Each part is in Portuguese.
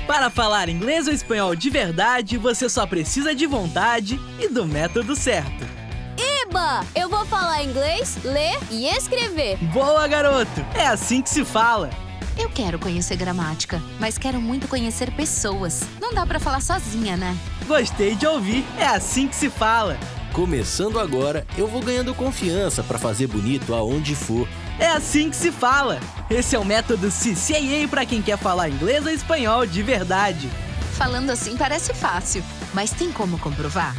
Para falar inglês ou espanhol de verdade, você só precisa de vontade e do método certo. Eba! Eu vou falar inglês, ler e escrever. Boa, garoto! É assim que se fala. Eu quero conhecer gramática, mas quero muito conhecer pessoas. Não dá pra falar sozinha, né? Gostei de ouvir. É assim que se fala. Começando agora, eu vou ganhando confiança para fazer bonito aonde for. É assim que se fala. Esse é o método CCAA para quem quer falar inglês ou espanhol de verdade. Falando assim parece fácil, mas tem como comprovar?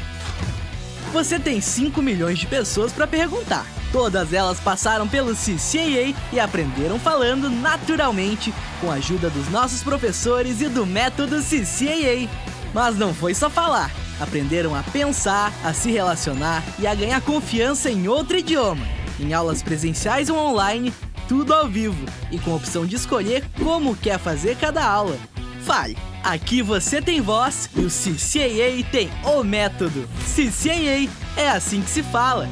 Você tem 5 milhões de pessoas para perguntar. Todas elas passaram pelo CCAA e aprenderam falando naturalmente com a ajuda dos nossos professores e do método CCAA. Mas não foi só falar. Aprenderam a pensar, a se relacionar e a ganhar confiança em outro idioma. Em aulas presenciais ou online, tudo ao vivo e com a opção de escolher como quer fazer cada aula. Fale! Aqui você tem voz e o CCAA tem o método. CCAA é assim que se fala.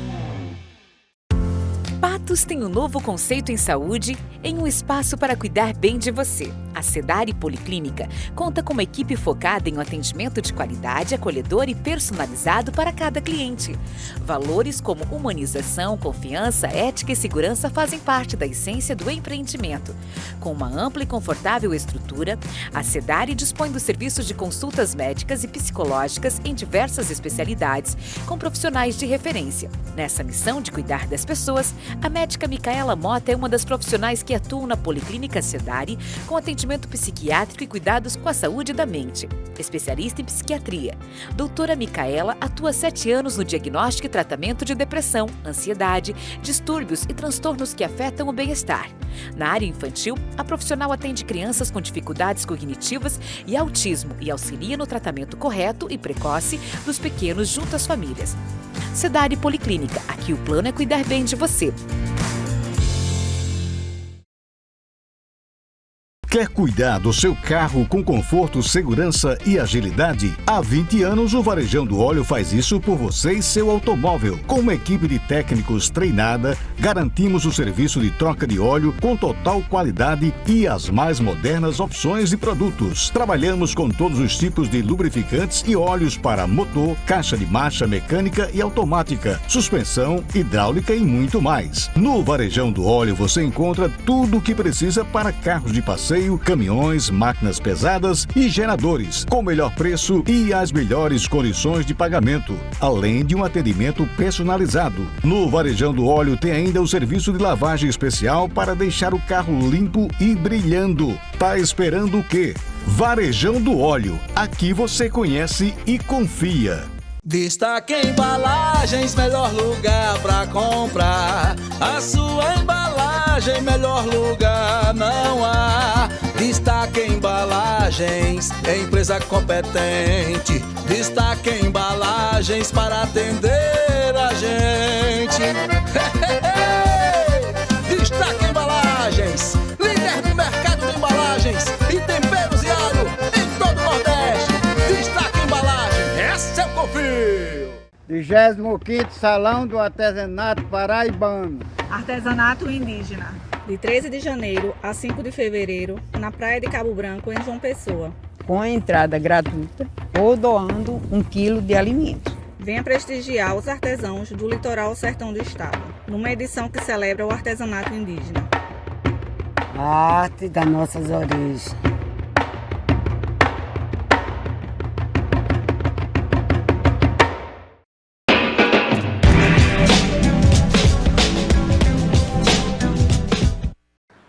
Patos tem um novo conceito em saúde em um espaço para cuidar bem de você. A Sedare Policlínica conta com uma equipe focada em um atendimento de qualidade, acolhedor e personalizado para cada cliente. Valores como humanização, confiança, ética e segurança fazem parte da essência do empreendimento. Com uma ampla e confortável estrutura, a Sedare dispõe dos serviços de consultas médicas e psicológicas em diversas especialidades, com profissionais de referência. Nessa missão de cuidar das pessoas, a médica Micaela Mota é uma das profissionais que atuam na Policlínica Sedare com atendimento psiquiátrico e cuidados com a saúde da mente. Especialista em psiquiatria, doutora Micaela atua há 7 anos no diagnóstico e tratamento de depressão, ansiedade, distúrbios e transtornos que afetam o bem-estar. Na área infantil, a profissional atende crianças com dificuldades cognitivas e autismo e auxilia no tratamento correto e precoce dos pequenos junto às famílias. Sedare Policlínica, aqui o plano é cuidar bem de você. Quer cuidar do seu carro com conforto, segurança e agilidade? Há 20 anos, o Varejão do Óleo faz isso por você e seu automóvel. Com uma equipe de técnicos treinada, garantimos o serviço de troca de óleo com total qualidade e as mais modernas opções de produtos. Trabalhamos com todos os tipos de lubrificantes e óleos para motor, caixa de marcha mecânica e automática, suspensão, hidráulica e muito mais. No Varejão do Óleo você encontra tudo o que precisa para carros de passeio, caminhões, máquinas pesadas e geradores, com o melhor preço e as melhores condições de pagamento, além de um atendimento personalizado. No Varejão do Óleo tem ainda o serviço de lavagem especial para deixar o carro limpo e brilhando. Tá esperando o quê? Varejão do Óleo. Aqui você conhece e confia. Destaque Embalagens, melhor lugar pra comprar. A sua embalagem, melhor lugar não há. Destaque Embalagens, é empresa competente. Destaque Embalagens para atender a gente. Destaque Embalagens, líder do mercado de embalagens e temperos e alho em todo o Nordeste. Destaque Embalagem, essa eu confio. 25º Salão do Artesanato Paraibano. Artesanato indígena. De 13 de janeiro a 5 de fevereiro, na Praia de Cabo Branco, em João Pessoa. Com entrada gratuita ou doando 1 quilo de alimento. Venha prestigiar os artesãos do litoral sertão do estado, numa edição que celebra o artesanato indígena. A arte das nossas origens.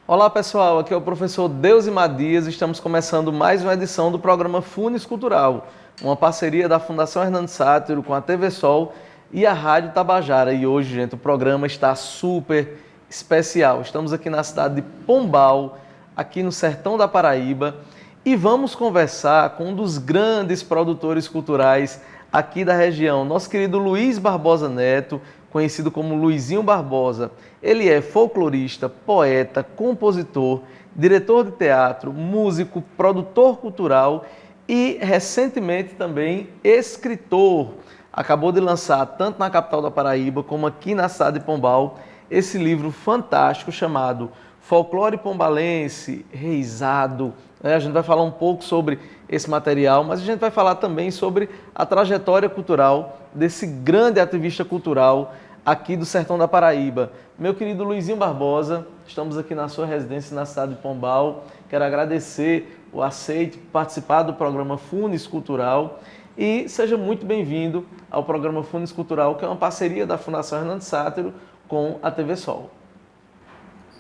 Olá pessoal, aqui é o professor Deusimar Dias. Estamos começando mais uma edição do programa Funes Cultural, uma parceria da Fundação Hernando Sátiro com a TV Sol e a Rádio Tabajara. E hoje, gente, o programa está super especial. Estamos aqui na cidade de Pombal, aqui no sertão da Paraíba, e vamos conversar com um dos grandes produtores culturais aqui da região, nosso querido Luiz Barbosa Neto, conhecido como Luizinho Barbosa. Ele é folclorista, poeta, compositor, diretor de teatro, músico, produtor cultural e, recentemente, também escritor. Acabou de lançar, tanto na capital da Paraíba como aqui na cidade de Pombal, esse livro fantástico chamado Folclore Pombalense, Reisado, A gente vai falar um pouco sobre esse material, mas a gente vai falar também sobre a trajetória cultural desse grande ativista cultural aqui do Sertão da Paraíba. Meu querido Luizinho Barbosa, estamos aqui na sua residência na cidade de Pombal. Quero agradecer o aceite, participar do programa Funes Cultural e seja muito bem-vindo ao programa Funes Cultural, que é uma parceria da Fundação Hernando Sátiro com a TV Sol.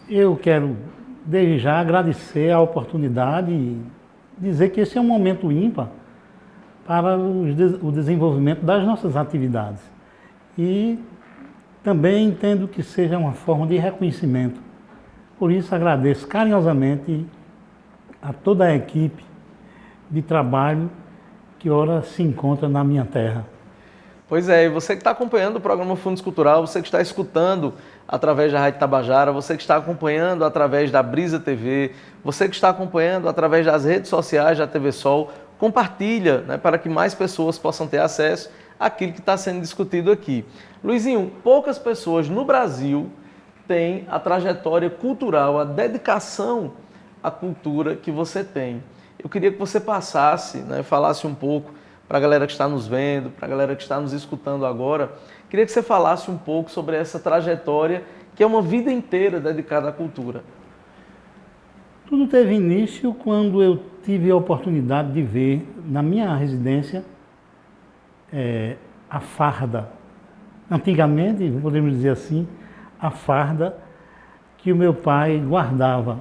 Eu quero, desde já, agradecer a oportunidade e dizer que esse é um momento ímpar para o desenvolvimento das nossas atividades. E também entendo que seja uma forma de reconhecimento. Por isso, agradeço carinhosamente a toda a equipe de trabalho que ora se encontra na minha terra. Pois é, e você que está acompanhando o programa Funes Cultural, você que está escutando através da Rádio Tabajara, você que está acompanhando através da Brisa TV, você que está acompanhando através das redes sociais da TV Sol, compartilha, né, para que mais pessoas possam ter acesso àquilo que está sendo discutido aqui. Luizinho, poucas pessoas no Brasil têm a trajetória cultural, a dedicação à cultura que você tem. Eu queria que você passasse, né, falasse um pouco para a galera que está nos vendo, para a galera que está nos escutando agora. Queria que você falasse um pouco sobre essa trajetória, que é uma vida inteira dedicada à cultura. Tudo teve início quando eu tive a oportunidade de ver, na minha residência, a farda. Antigamente, podemos dizer assim, a farda que o meu pai guardava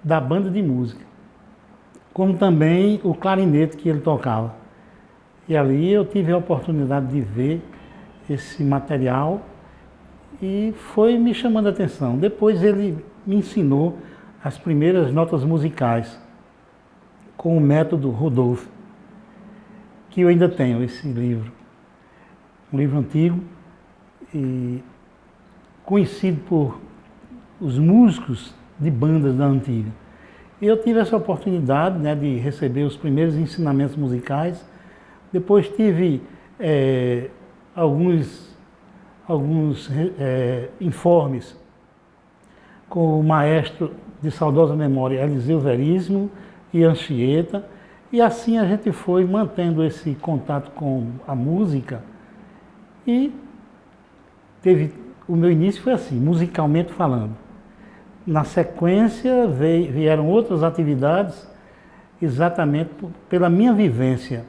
da banda de música, como também o clarinete que ele tocava. E ali eu tive a oportunidade de ver esse material e foi me chamando a atenção. Depois ele me ensinou as primeiras notas musicais com o método Rudolph, que eu ainda tenho esse livro. Um livro antigo e conhecido por os músicos de bandas da antiga. E eu tive essa oportunidade, né, de receber os primeiros ensinamentos musicais. Depois tive alguns informes com o maestro de saudosa memória Eliseu Veríssimo e Anchieta, e assim a gente foi mantendo esse contato com a música e o meu início foi assim, musicalmente falando. Na sequência vieram outras atividades exatamente pela minha vivência.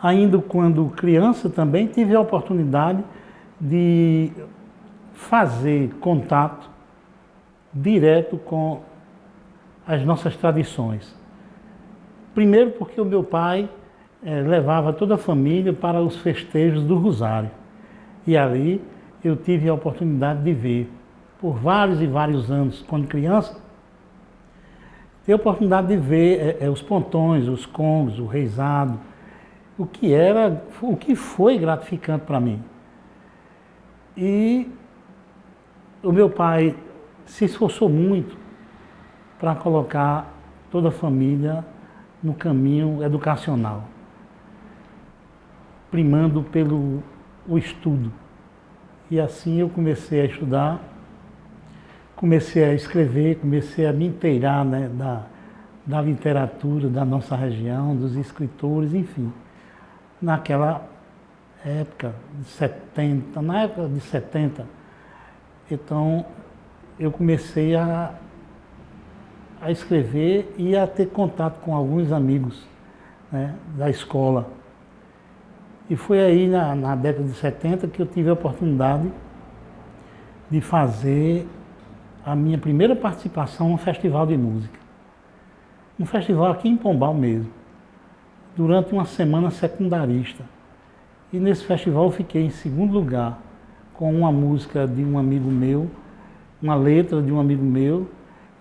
Ainda quando criança também tive a oportunidade de fazer contato direto com as nossas tradições. Primeiro porque o meu pai levava toda a família para os festejos do Rosário. E ali eu tive a oportunidade de ver, por vários e vários anos, quando criança, ter a oportunidade de ver os pontões, os congos, o reizado, o que foi gratificante para mim. E o meu pai se esforçou muito para colocar toda a família no caminho educacional, primando pelo estudo. E assim eu comecei a estudar, comecei a escrever, comecei a me inteirar, né, da literatura da nossa região, dos escritores, enfim. Naquela época de 70, então eu comecei a escrever e a ter contato com alguns amigos, né, da escola. E foi aí na década de 70 que eu tive a oportunidade de fazer a minha primeira participação no festival de música. Um festival aqui em Pombal mesmo, durante uma semana secundarista. E nesse festival eu fiquei em segundo lugar com uma música de um amigo meu, uma letra de um amigo meu,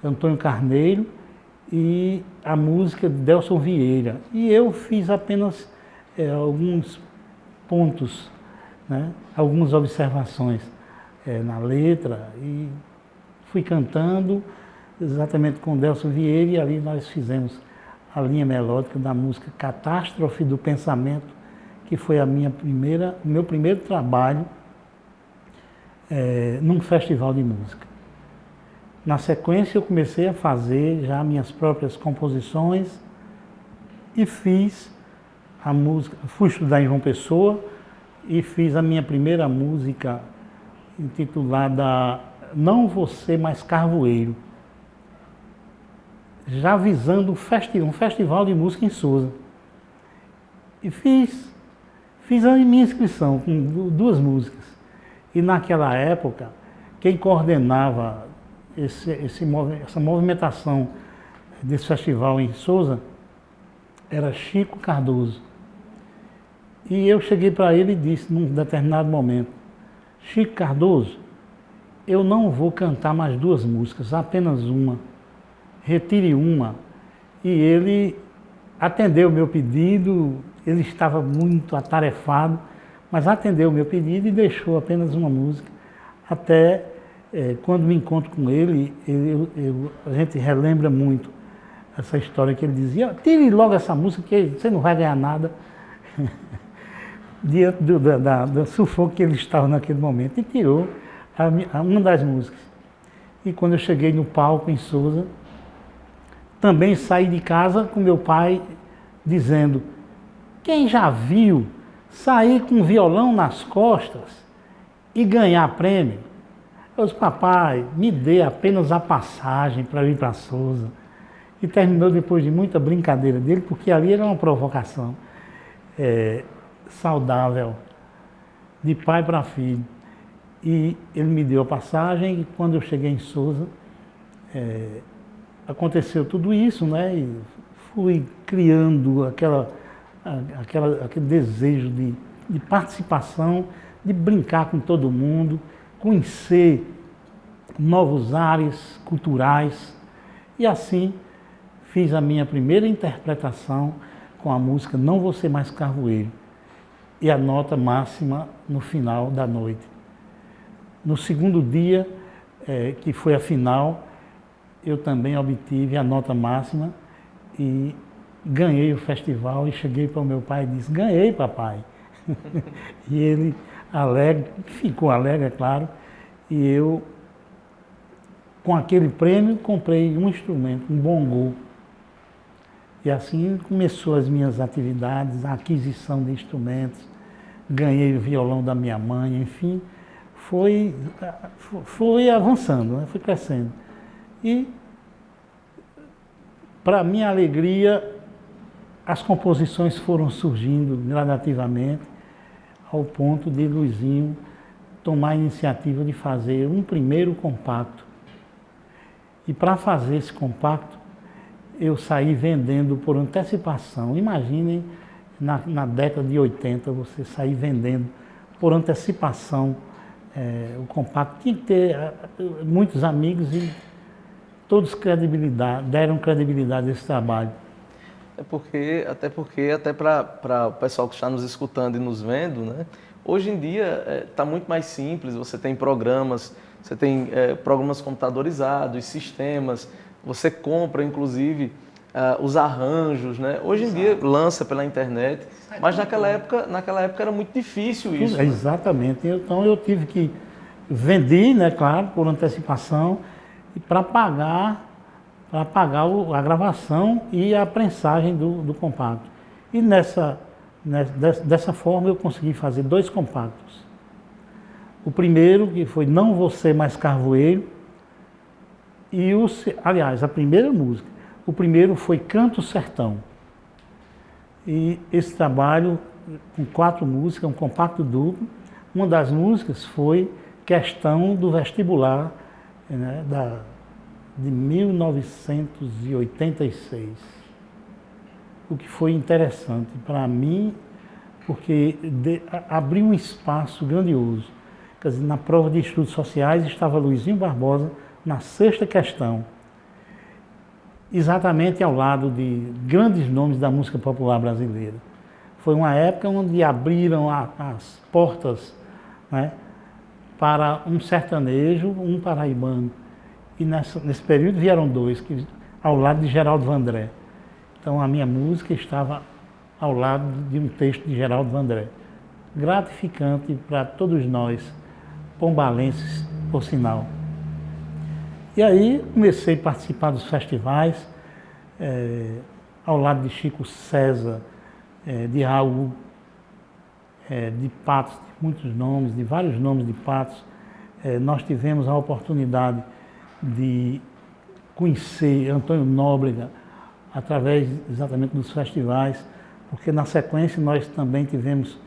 Antônio Carneiro, e a música de Delson Vieira. E eu fiz apenas alguns pontos, né, algumas observações na letra e fui cantando exatamente com Delson Vieira, e ali nós fizemos a linha melódica da música Catástrofe do Pensamento, que foi o meu primeiro trabalho num festival de música. Na sequência, eu comecei a fazer já minhas próprias composições e fiz a música. Fui estudar em João Pessoa e fiz a minha primeira música intitulada Não Vou Ser Mais Carvoeiro, já visando um festival de música em Sousa. E fiz a minha inscrição com 2 músicas. E naquela época, quem coordenava essa movimentação desse festival em Sousa era Chico Cardoso. E eu cheguei para ele e disse, num determinado momento, Chico Cardoso, eu não vou cantar mais 2 músicas, apenas uma. Retire uma. E ele atendeu o meu pedido, ele estava muito atarefado, mas atendeu o meu pedido e deixou apenas uma música. Até quando me encontro com ele, a gente relembra muito essa história que ele dizia, tire logo essa música que você não vai ganhar nada. Diante do sufoco que ele estava naquele momento, e tirou uma das músicas. E quando eu cheguei no palco em Sousa, também saí de casa com meu pai dizendo, quem já viu sair com violão nas costas e ganhar prêmio? Eu disse, papai, me dê apenas a passagem para ir para Sousa. E terminou depois de muita brincadeira dele, porque ali era uma provocação saudável, de pai para filho. E ele me deu a passagem e quando eu cheguei em Sousa, aconteceu tudo isso, né? E fui criando aquele desejo de participação, de brincar com todo mundo, conhecer novos ares culturais. E assim fiz a minha primeira interpretação com a música Não Vou Ser Mais Carvoeiro e a nota máxima no final da noite. No segundo dia, que foi a final, eu também obtive a nota máxima e ganhei o festival e cheguei para o meu pai e disse, ganhei, papai. E ele alegre, ficou alegre, é claro, e eu, com aquele prêmio, comprei um instrumento, um bongô. E assim começou as minhas atividades, a aquisição de instrumentos, ganhei o violão da minha mãe, enfim, foi avançando, né? Foi crescendo. E, para minha alegria, as composições foram surgindo gradativamente, ao ponto de Luizinho tomar a iniciativa de fazer um primeiro compacto. E para fazer esse compacto, eu saí vendendo por antecipação. Imaginem, na década de 80, você sair vendendo por antecipação o compacto. Tinha que ter muitos amigos e todos deram credibilidade a esse trabalho. Até para o pessoal que está nos escutando e nos vendo, né? Hoje em dia está muito mais simples, você tem programas computadorizados, sistemas, você compra inclusive os arranjos, né? Hoje em dia lança pela internet, mas naquela época era muito difícil isso. Né? Exatamente, então eu tive que vender, né, claro, por antecipação, e para pagar a gravação e a prensagem do compacto. E dessa forma eu consegui fazer 2 compactos. O primeiro, que foi Não Vou Ser Mais Carvoeiro, e aliás, a primeira música. O primeiro foi Canto Sertão. E esse trabalho, com 4 músicas, um compacto duplo, uma das músicas foi Questão do Vestibular, né, de 1986. O que foi interessante para mim, porque abriu um espaço grandioso. Quer dizer, na prova de estudos sociais estava Luizinho Barbosa na 6ª questão, exatamente ao lado de grandes nomes da música popular brasileira. Foi uma época onde abriram as portas, né, para um sertanejo, um paraibano. E nesse período vieram 2, ao lado de Geraldo Vandré. Então a minha música estava ao lado de um texto de Geraldo Vandré. Gratificante para todos nós, pombalenses, por sinal. E aí comecei a participar dos festivais, ao lado de Chico César, de Raul, de Patos, de muitos nomes, de vários nomes de Patos. Nós tivemos a oportunidade de conhecer Antônio Nóbrega através exatamente dos festivais, porque na sequência nós também tivemos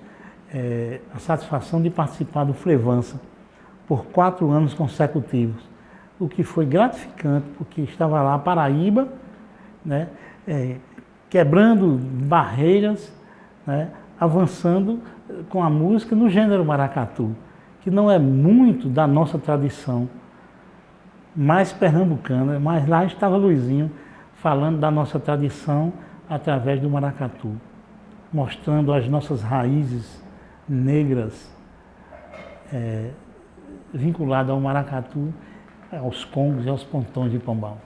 a satisfação de participar do Frevança por 4 anos consecutivos, o que foi gratificante, porque estava lá Paraíba, né, quebrando barreiras, né, avançando com a música no gênero maracatu, que não é muito da nossa tradição, mais pernambucana, mas lá estava Luizinho falando da nossa tradição através do maracatu, mostrando as nossas raízes negras vinculadas ao maracatu, aos congos e aos pontões de Pombal.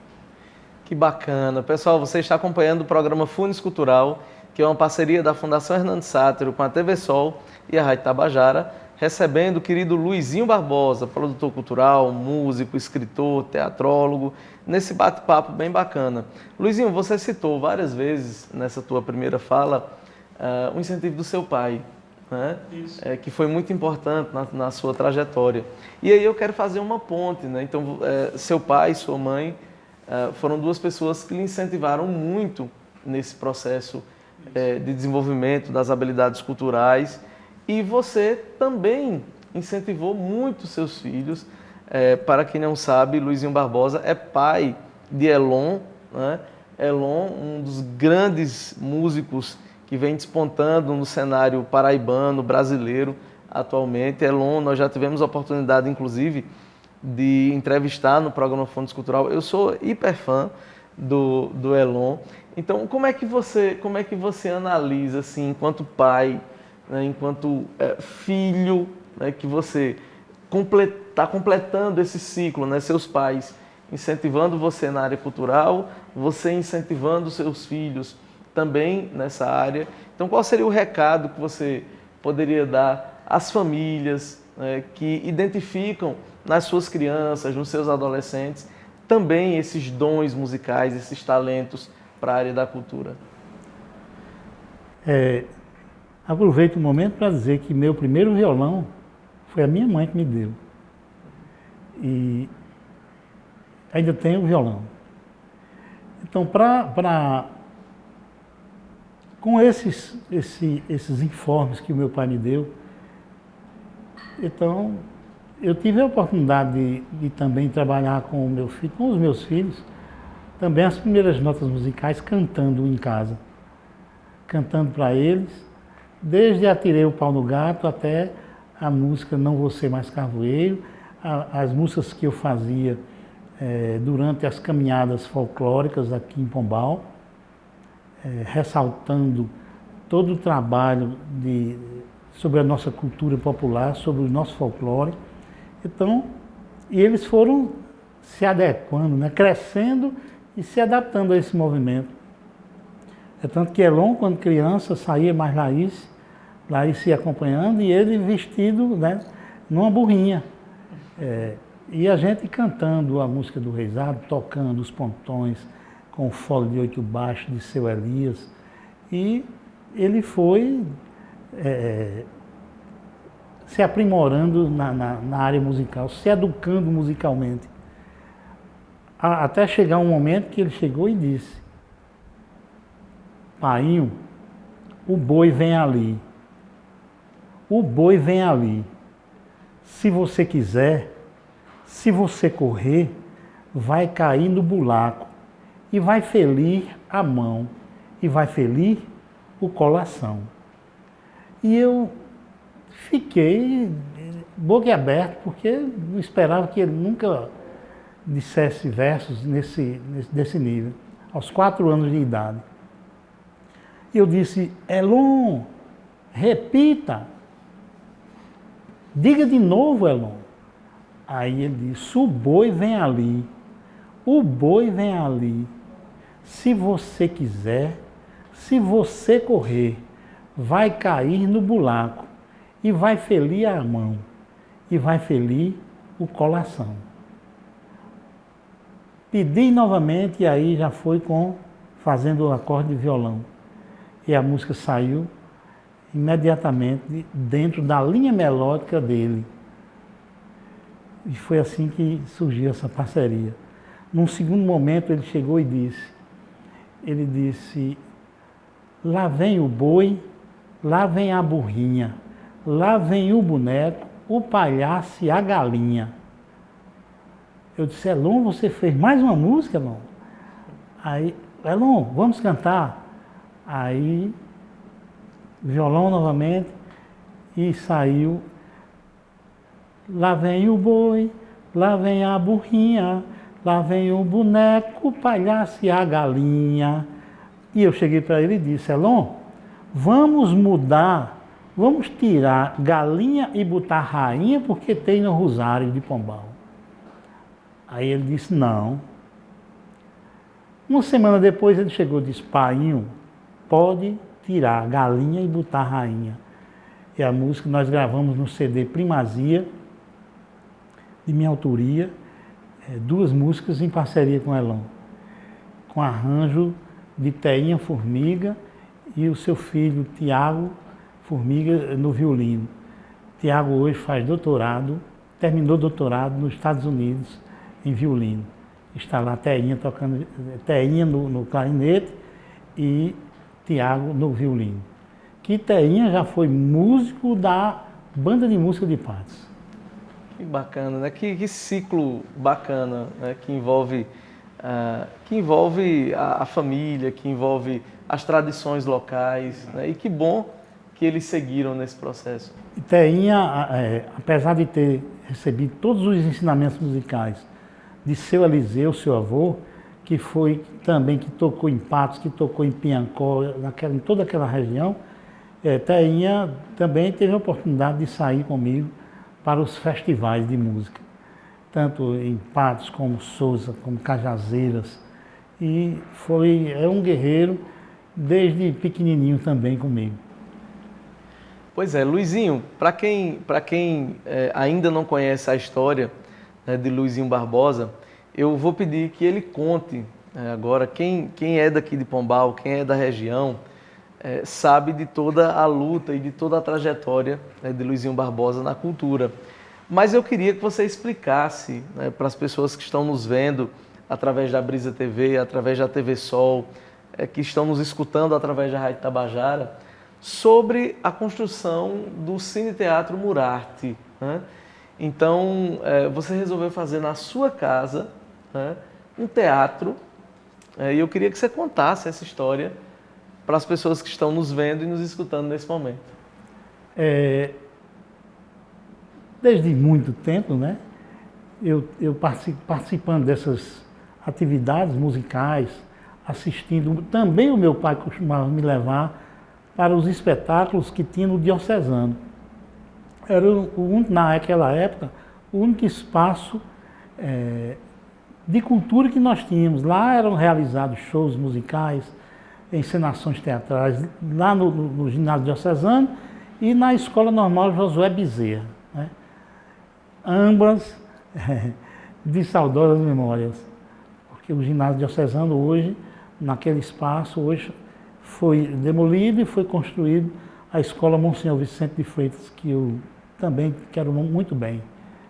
Que bacana. Pessoal, você está acompanhando o programa Funes Cultural, que é uma parceria da Fundação Hernando Sátiro com a TV Sol e a Rádio Tabajara, recebendo o querido Luizinho Barbosa, produtor cultural, músico, escritor, teatrólogo, nesse bate-papo bem bacana. Luizinho, você citou várias vezes nessa tua primeira fala o incentivo do seu pai, né? Isso. Que foi muito importante na sua trajetória. E aí eu quero fazer uma ponte, né? Então, seu pai e sua mãe foram 2 pessoas que lhe incentivaram muito nesse processo de desenvolvimento das habilidades culturais. E você também incentivou muito seus filhos. Para quem não sabe, Luizinho Barbosa é pai de Elon, né? Elon, um dos grandes músicos que vem despontando no cenário paraibano, brasileiro, atualmente. Elon, nós já tivemos a oportunidade, inclusive, de entrevistar no programa Funes Cultural. Eu sou hiper fã do Elon. Então, como é que você analisa, assim, enquanto pai, né, enquanto filho, né, que você está completando esse ciclo, né, seus pais incentivando você na área cultural, você incentivando seus filhos também nessa área. Então, qual seria o recado que você poderia dar às famílias, né, que identificam nas suas crianças, nos seus adolescentes, também esses dons musicais, esses talentos para a área da cultura? Aproveito o momento para dizer que meu primeiro violão foi a minha mãe que me deu. E ainda tenho o violão. Então, com esses informes que o meu pai me deu, então eu tive a oportunidade de também trabalhar com os meus filhos, também as primeiras notas musicais cantando em casa, cantando para eles, desde Atirei o Pau no Gato até a música Não Vou Ser Mais Carvoeiro, as músicas que eu fazia durante as caminhadas folclóricas aqui em Pombal, ressaltando todo o trabalho sobre a nossa cultura popular, sobre o nosso folclore. Então, e eles foram se adequando, né, crescendo e se adaptando a esse movimento. Tanto que Elon, quando criança, saía mais Laís ia acompanhando, e ele vestido, né, numa burrinha. E a gente cantando a música do Reisado, tocando os pontões com o fole de 8 baixos de seu Elias. E ele foi se aprimorando na área musical, se educando musicalmente. Até chegar um momento que ele chegou e disse: Painho, o boi vem ali. O boi vem ali. Se você quiser, se você correr, vai cair no buraco e vai ferir a mão e vai ferir o coração. E eu fiquei boquiaberto, porque não esperava que ele nunca dissesse versos desse nível, aos 4 anos de idade. E eu disse: Elon, repita, diga de novo, Elon. Aí ele disse: o boi vem ali, o boi vem ali. Se você quiser, se você correr, vai cair no buraco e vai ferir a mão e vai ferir o coração. Pedi novamente e aí já foi fazendo o acorde de violão. E a música saiu imediatamente dentro da linha melódica dele. E foi assim que surgiu essa parceria. Num segundo momento ele chegou e disse, lá vem o boi, lá vem a burrinha, lá vem o boneco, o palhaço e a galinha. Eu disse, Elon, você fez mais uma música, Elon? Aí, Elon, vamos cantar. Aí, violão novamente, e saiu, lá vem o boi, lá vem a burrinha, lá vem o boneco, o palhaço e a galinha. E eu cheguei para ele e disse, Elon, vamos mudar, vamos tirar galinha e botar rainha, porque tem no Rosário de Pombal. Aí ele disse, não. Uma semana depois ele chegou e disse, painho, pode tirar galinha e botar rainha. E a música nós gravamos no CD Primazia, de minha autoria, 2 músicas em parceria com Elon, com arranjo de Teinha Formiga e o seu filho Tiago Formiga no violino. Tiago hoje faz doutorado, terminou doutorado nos Estados Unidos em violino. Está lá Teinha tocando, Teinha no clarinete e Tiago no violino. Que Teinha já foi músico da Banda de Música de Patos. Que bacana, né? Que ciclo bacana, né? Que envolve a família, que envolve as tradições locais, né? E que bom que eles seguiram nesse processo. Teinha, apesar de ter recebido todos os ensinamentos musicais de seu Eliseu, seu avô, que foi também, que tocou em Patos, que tocou em Piancó, em toda aquela região, Teinha também teve a oportunidade de sair comigo para os festivais de música, tanto em Patos como Sousa, como Cajazeiras, e é um guerreiro desde pequenininho também comigo. Pois é, Luizinho, para quem ainda não conhece a história, né, de Luizinho Barbosa, eu vou pedir que ele conte agora, quem é daqui de Pombal, quem é da região, sabe de toda a luta e de toda a trajetória, né, de Luizinho Barbosa na cultura. Mas eu queria que você explicasse, né, para as pessoas que estão nos vendo através da Brisa TV, através da TV Sol, que estão nos escutando através da Rádio Tabajara, sobre a construção do Cine Teatro Murarte, né? Então, você resolveu fazer na sua casa, né, um teatro, e eu queria que você contasse essa história para as pessoas que estão nos vendo e nos escutando nesse momento. Desde muito tempo, né, eu participando dessas atividades musicais, assistindo, também o meu pai costumava me levar para os espetáculos que tinha no Diocesano. Era naquela época o único espaço de cultura que nós tínhamos. Lá eram realizados shows musicais, encenações teatrais, lá no ginásio diocesano e na Escola Normal Josué Bezerra, né? Ambas de saudosas memórias, porque o ginásio diocesano hoje, naquele espaço, hoje foi demolido e foi construído a Escola Monsenhor Vicente de Freitas, que eu também quero muito bem,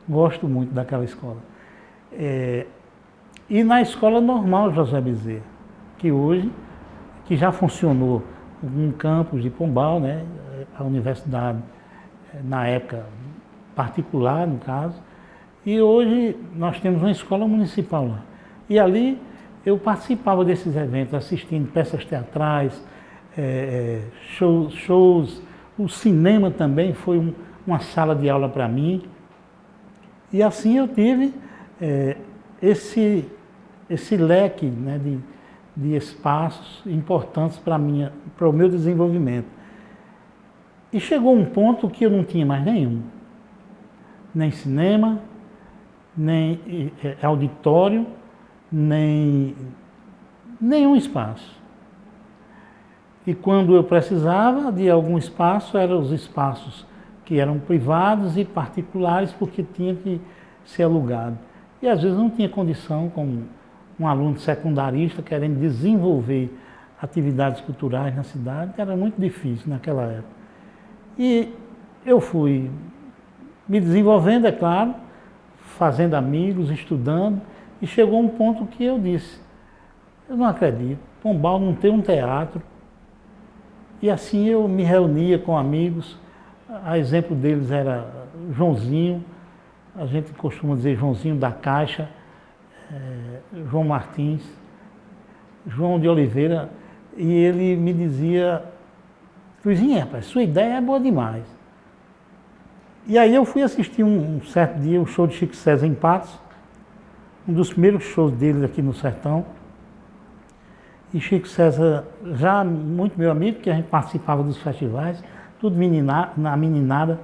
gosto muito daquela escola. E na Escola Normal Josué Bezerra, que já funcionou um campus de Pombal, né, a universidade, na época particular, no caso, e hoje nós temos uma escola municipal lá. E ali eu participava desses eventos, assistindo peças teatrais, shows, o cinema também foi uma sala de aula para mim. E assim eu tive esse leque, né, de espaços importantes para o meu desenvolvimento. E chegou um ponto que eu não tinha mais nem cinema, nem auditório, nem nenhum espaço. E quando eu precisava de algum espaço, eram os espaços que eram privados e particulares, porque tinha que ser alugado. E às vezes não tinha condição, como um aluno secundarista querendo desenvolver atividades culturais na cidade, era muito difícil naquela época. E eu fui me desenvolvendo, é claro, fazendo amigos, estudando, e chegou um ponto que eu disse, eu não acredito, Pombal não tem um teatro. E assim eu me reunia com amigos, a exemplo deles era Joãozinho, a gente costuma dizer Joãozinho da Caixa, João Martins, João de Oliveira, e ele me dizia, Luizinho, rapaz, sua ideia é boa demais. E aí eu fui assistir um certo dia o show de Chico César em Patos, um dos primeiros shows dele aqui no Sertão. E Chico César, já muito meu amigo, que a gente participava dos festivais, tudo na meninada,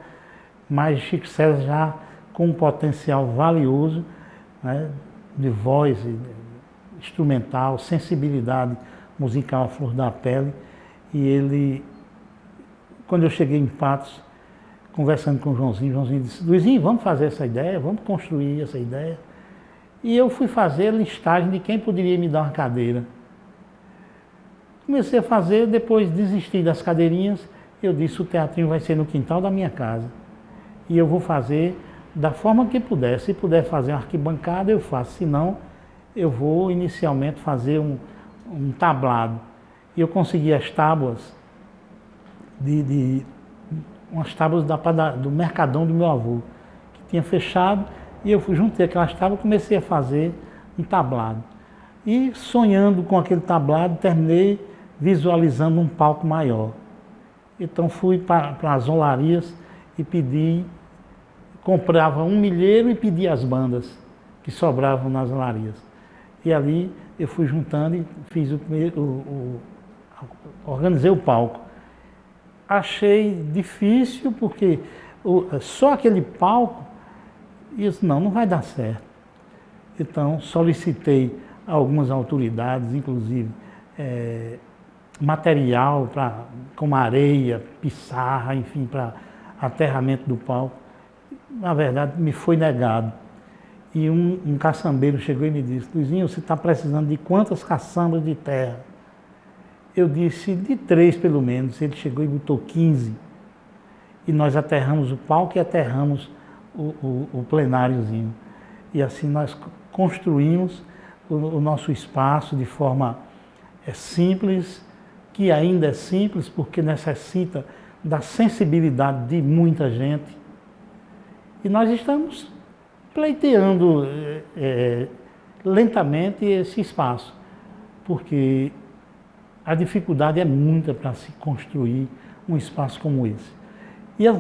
mas Chico César já com um potencial valioso, né, de voz, instrumental, sensibilidade musical à flor da pele. E ele, quando eu cheguei em Patos, conversando com o Joãozinho disse, Luizinho, vamos fazer essa ideia, vamos construir essa ideia. E eu fui fazer listagem de quem poderia me dar uma cadeira. Comecei a fazer, depois desisti das cadeirinhas, eu disse, o teatrinho vai ser no quintal da minha casa. E eu vou fazer da forma que puder. Se puder fazer uma arquibancada, eu faço. Se não, eu vou inicialmente fazer um tablado. E eu consegui as tábuas, umas tábuas do Mercadão do meu avô, que tinha fechado, e eu juntei aquelas tábuas e comecei a fazer um tablado. E sonhando com aquele tablado, terminei visualizando um palco maior. Então fui para as olarias e comprava um milheiro e pedia as bandas que sobravam nas olarias. E ali eu fui juntando e fiz organizei o palco. Achei difícil porque só aquele palco, e eu disse, não vai dar certo. Então solicitei a algumas autoridades, inclusive material como areia, pissarra, enfim, para aterramento do palco. Na verdade, me foi negado. E um caçambeiro chegou e me disse, Luizinho, você está precisando de quantas caçambas de terra? Eu disse, de 3 pelo menos. Ele chegou e botou 15. E nós aterramos o palco e aterramos o plenáriozinho. E assim nós construímos o nosso espaço de forma simples, que ainda é simples porque necessita da sensibilidade de muita gente. E nós estamos pleiteando lentamente esse espaço, porque a dificuldade é muita para se construir um espaço como esse.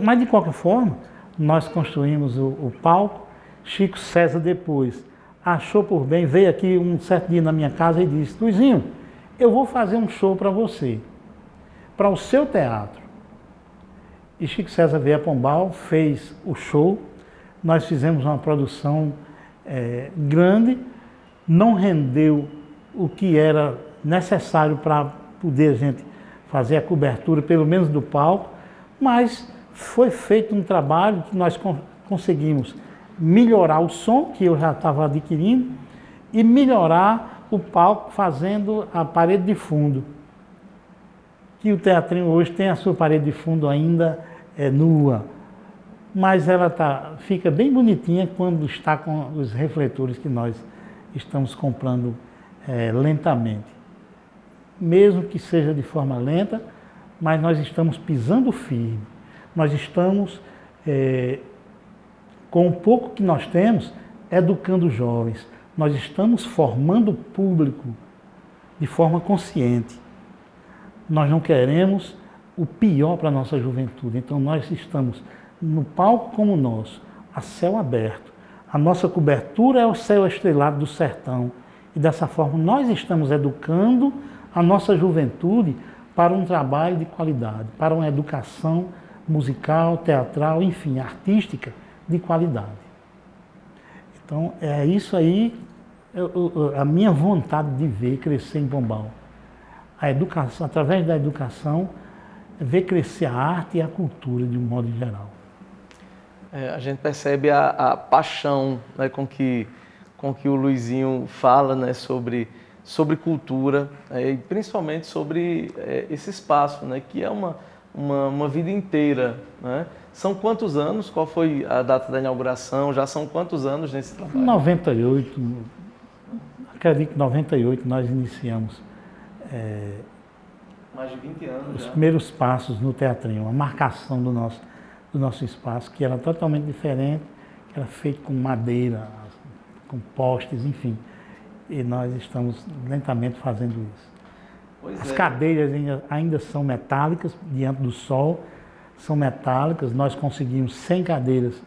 Mas, de qualquer forma, nós construímos o palco. Chico César depois achou por bem, veio aqui um certo dia na minha casa e disse, Luizinho, eu vou fazer um show para você, para o seu teatro. E Chico César veio a Pombal, fez o show, nós fizemos uma produção grande, não rendeu o que era necessário para poder a gente fazer a cobertura, pelo menos do palco, mas foi feito um trabalho que nós conseguimos melhorar o som, que eu já estava adquirindo, e melhorar o palco fazendo a parede de fundo. Que o teatrinho hoje tem a sua parede de fundo ainda nua, mas ela fica bem bonitinha quando está com os refletores que nós estamos comprando lentamente. Mesmo que seja de forma lenta, mas nós estamos pisando firme. Nós estamos, com o pouco que nós temos, educando jovens. Nós estamos formando o público de forma consciente. Nós não queremos o pior para a nossa juventude. Então nós estamos no palco como o nosso, a céu aberto. A nossa cobertura é o céu estrelado do sertão. E dessa forma nós estamos educando a nossa juventude para um trabalho de qualidade, para uma educação musical, teatral, enfim, artística de qualidade. Então é isso aí, a minha vontade de ver crescer em Pombal. A educação, através da educação, ver crescer a arte e a cultura de um modo geral. A gente percebe a paixão, né, com com que o Luizinho fala, né, sobre cultura, e principalmente sobre esse espaço, né, que é uma vida inteira, né? São quantos anos? Qual foi a data da inauguração? Já são quantos anos nesse trabalho? 98, acredito que em 98 nós iniciamos mais de 20 anos os já. primeiros passos no teatrinho, a marcação do nosso espaço, que era totalmente diferente, que era feito com madeira, com postes, enfim. E nós estamos lentamente fazendo isso. As cadeiras ainda são metálicas, diante do sol, são metálicas. Nós conseguimos 100 cadeiras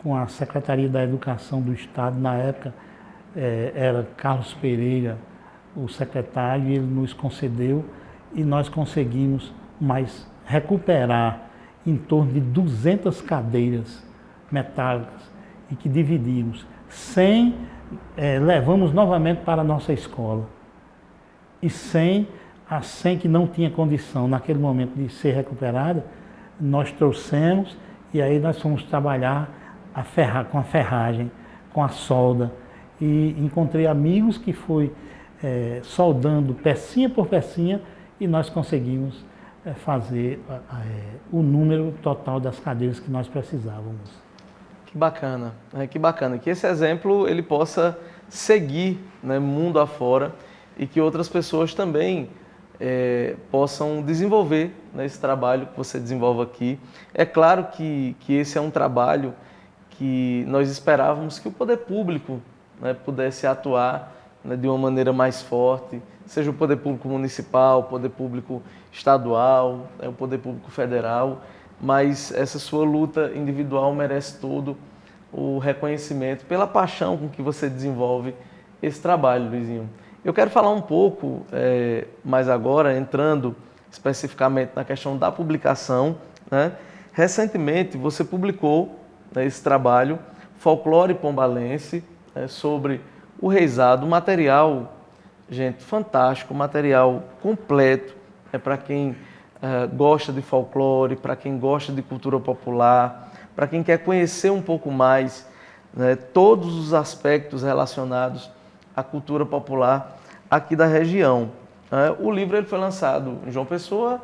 com a Secretaria da Educação do Estado. Na época era Carlos Pereira o secretário, e ele nos concedeu, e nós conseguimos mais recuperar em torno de 200 cadeiras metálicas e que dividimos. 100 levamos novamente para a nossa escola, e 100 que não tinha condição naquele momento de ser recuperada, nós trouxemos, e aí nós fomos trabalhar com a ferragem, com a solda, e encontrei amigos que foi soldando pecinha por pecinha, e nós conseguimos fazer o número total das cadeiras que nós precisávamos. Que bacana, que bacana, que esse exemplo ele possa seguir, né, mundo afora, e que outras pessoas também possam desenvolver, né, esse trabalho que você desenvolve aqui. É claro que esse é um trabalho que nós esperávamos que o poder público, né, pudesse atuar, né, de uma maneira mais forte, seja o poder público municipal, o poder público estadual, o poder público federal, mas essa sua luta individual merece todo o reconhecimento pela paixão com que você desenvolve esse trabalho, Luizinho. Eu quero falar um pouco mais agora, entrando especificamente na questão da publicação, né? Recentemente você publicou, né, esse trabalho, Folclore Pombalense, sobre o reizado, material, gente, fantástico, material completo, para quem gosta de folclore, para quem gosta de cultura popular, para quem quer conhecer um pouco mais, né, todos os aspectos relacionados à cultura popular aqui da região. O livro ele foi lançado em João Pessoa,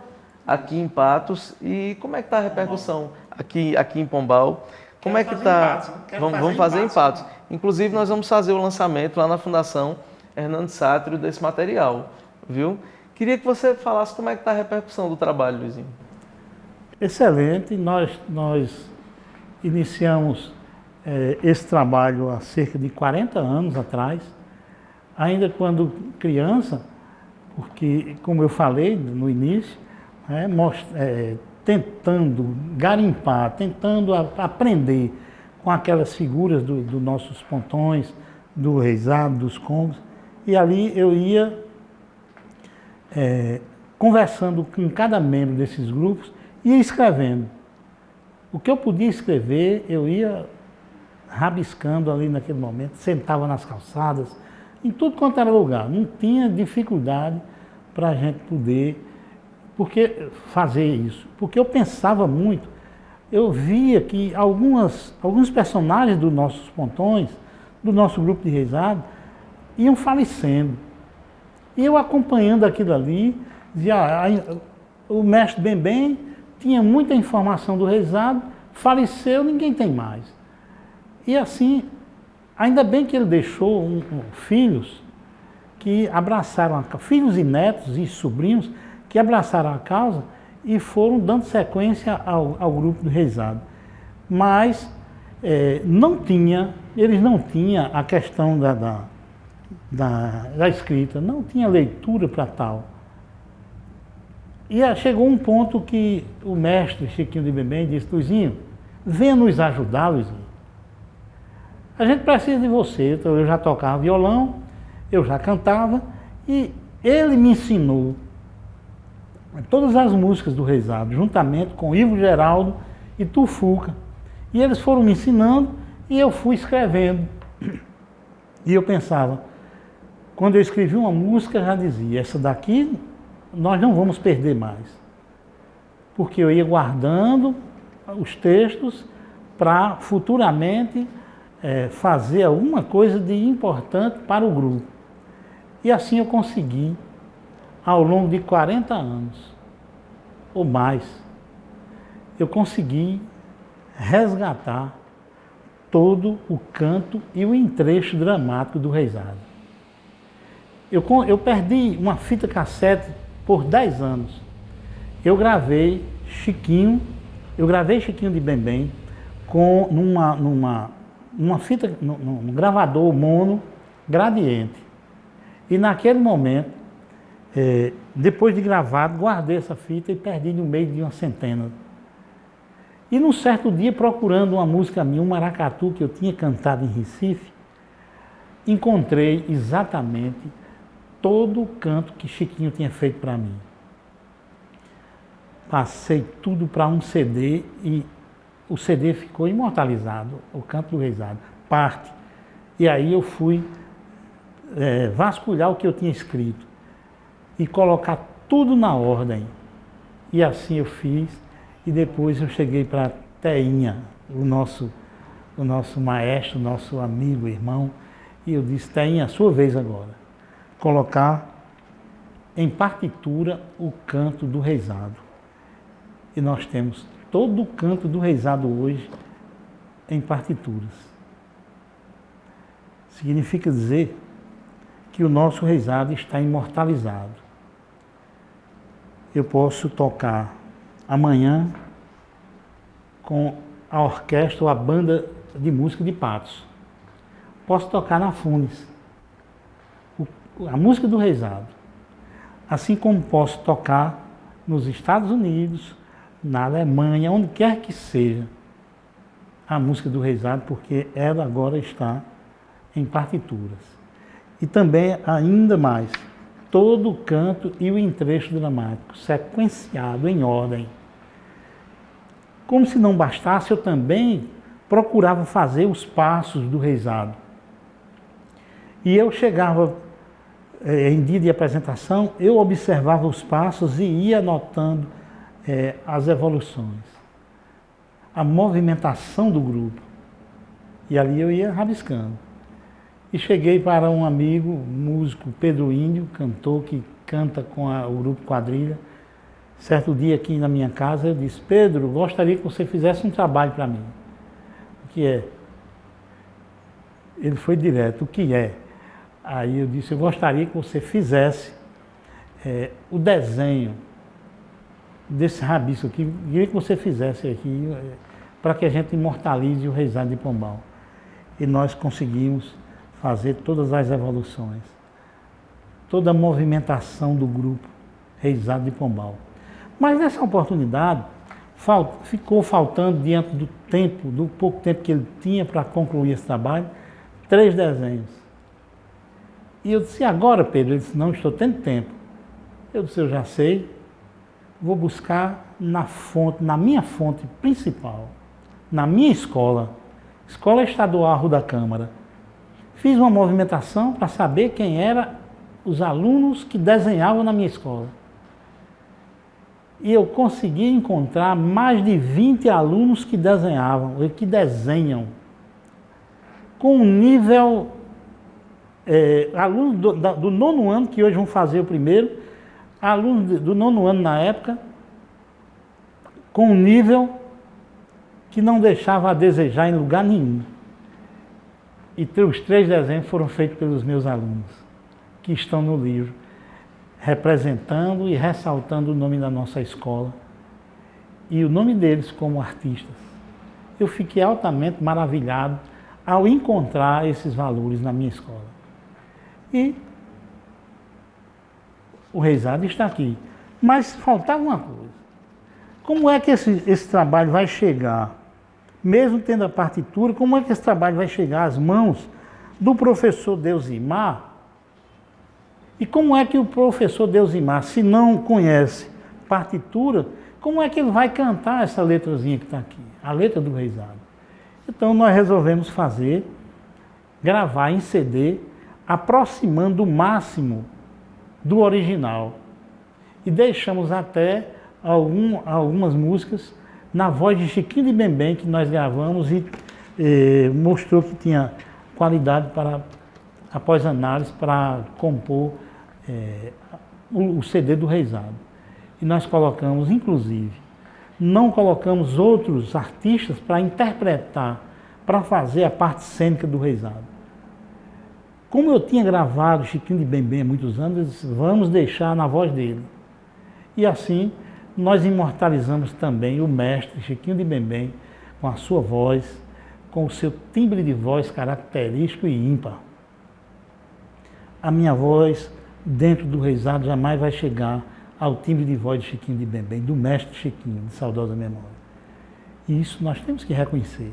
aqui em Patos, e como é que está a repercussão aqui em Pombal? Como é que está? Vamos fazer em Patos. Inclusive, nós vamos fazer o lançamento lá na Fundação Hernando Sátiro desse material, viu? Queria que você falasse como é que está a repercussão do trabalho, Luizinho. Excelente. Nós iniciamos esse trabalho há cerca de 40 anos atrás, ainda quando criança, porque, como eu falei no início, tentando garimpar, tentando aprender com aquelas figuras dos nossos pontões, do reizado, dos congos, e ali eu ia conversando com cada membro desses grupos e escrevendo. O que eu podia escrever, eu ia rabiscando ali naquele momento, sentava nas calçadas, em tudo quanto era lugar. Não tinha dificuldade para a gente poder fazer isso. Porque eu pensava muito, eu via que alguns personagens dos nossos pontões, do nosso grupo de reizado, iam falecendo. E eu acompanhando aquilo ali, dizia, o mestre Bem tinha muita informação do reizado, faleceu, ninguém tem mais. E assim, ainda bem que ele deixou filhos que abraçaram, filhos e netos e sobrinhos que abraçaram a causa e foram dando sequência ao grupo do reizado. Mas eles não tinham a questão da escrita, não tinha leitura para tal. E chegou um ponto que o mestre Chiquinho de Bemem disse, Luizinho, venha nos ajudar, Luizinho. A gente precisa de você. Então, eu já tocava violão, eu já cantava, e ele me ensinou todas as músicas do reizado, juntamente com Ivo Geraldo e Tufuca. E eles foram me ensinando e eu fui escrevendo. E eu pensava, quando eu escrevi uma música, já dizia, essa daqui nós não vamos perder mais. Porque eu ia guardando os textos para futuramente fazer alguma coisa de importante para o grupo. E assim eu consegui, ao longo de 40 anos, ou mais, eu consegui resgatar todo o canto e o entrecho dramático do Reisado. Eu perdi uma fita cassete por 10 anos. Eu gravei Chiquinho de Bembem numa fita, num gravador mono gradiente. E naquele momento, depois de gravado, guardei essa fita e perdi no meio de uma centena. E num certo dia, procurando uma música minha, um maracatu que eu tinha cantado em Recife, encontrei exatamente todo o canto que Chiquinho tinha feito para mim. Passei tudo para um CD e o CD ficou imortalizado, o canto do Reisado, parte. E aí eu fui vasculhar o que eu tinha escrito e colocar tudo na ordem. E assim eu fiz. E depois eu cheguei para Teinha, o nosso maestro, nosso amigo, irmão, e eu disse: Teinha, a sua vez agora, colocar em partitura o canto do Reisado. E nós temos todo o canto do Reisado hoje em partituras. Significa dizer que o nosso Reisado está imortalizado. Eu posso tocar amanhã com a orquestra ou a banda de música de Patos. Posso tocar na Funes, a música do Reisado. Assim como posso tocar nos Estados Unidos, na Alemanha, onde quer que seja, a música do Reisado, porque ela agora está em partituras. E também, ainda mais, todo o canto e o entrecho dramático, sequenciado em ordem. Como se não bastasse, eu também procurava fazer os passos do Reisado. E eu chegava, em dia de apresentação, eu observava os passos e ia anotando as evoluções, a movimentação do grupo. E ali eu ia rabiscando. E cheguei para um amigo, músico, Pedro Índio, cantor que canta com o grupo Quadrilha. Certo dia aqui na minha casa, eu disse: Pedro, gostaria que você fizesse um trabalho para mim. O que é? Ele foi direto: o que é? Aí eu disse: eu gostaria que você fizesse o desenho desse rabisco aqui, queria que você fizesse aqui, para que a gente imortalize o Reisado de Pombal. E nós conseguimos fazer todas as evoluções, toda a movimentação do grupo Reisado de Pombal. Mas nessa oportunidade, ficou faltando, diante do tempo, do pouco tempo que ele tinha para concluir esse trabalho, 3 desenhos. E eu disse: agora, Pedro? Ele disse: não, estou tendo tempo. Eu disse: eu já sei, vou buscar na minha fonte principal, na minha escola, Escola Estadual Rua da Câmara. Fiz uma movimentação para saber quem eram os alunos que desenhavam na minha escola. E eu consegui encontrar mais de 20 alunos que desenhavam, que desenham, com um nível, alunos do 9º ano, que hoje vão fazer o primeiro, alunos do 9º ano na época, com um nível que não deixava a desejar em lugar nenhum. E os 3 desenhos foram feitos pelos meus alunos, que estão no livro, representando e ressaltando o nome da nossa escola e o nome deles como artistas. Eu fiquei altamente maravilhado ao encontrar esses valores na minha escola. E o Reisado está aqui. Mas faltava uma coisa. Como é que esse trabalho vai chegar, mesmo tendo a partitura, como é que esse trabalho vai chegar às mãos do professor Deusimar? E como é que o professor Deusimar, se não conhece partitura, como é que ele vai cantar essa letrazinha que está aqui, a letra do Reisado? Então nós resolvemos gravar em CD, aproximando o máximo do original. E deixamos até algumas músicas na voz de Chiquinho de Bembem, que nós gravamos, e mostrou que tinha qualidade para, após análise, para compor o CD do Reisado. E nós colocamos, inclusive, não colocamos outros artistas para interpretar, para fazer a parte cênica do Reisado. Como eu tinha gravado Chiquinho de Bembem há muitos anos, eu disse, vamos deixar na voz dele. E assim, nós imortalizamos também o mestre Chiquinho de Bembem, com a sua voz, com o seu timbre de voz característico e ímpar. A minha voz, dentro do Reisado, jamais vai chegar ao timbre de voz de Chiquinho de Bembem, do mestre Chiquinho, de saudosa memória. E isso nós temos que reconhecer.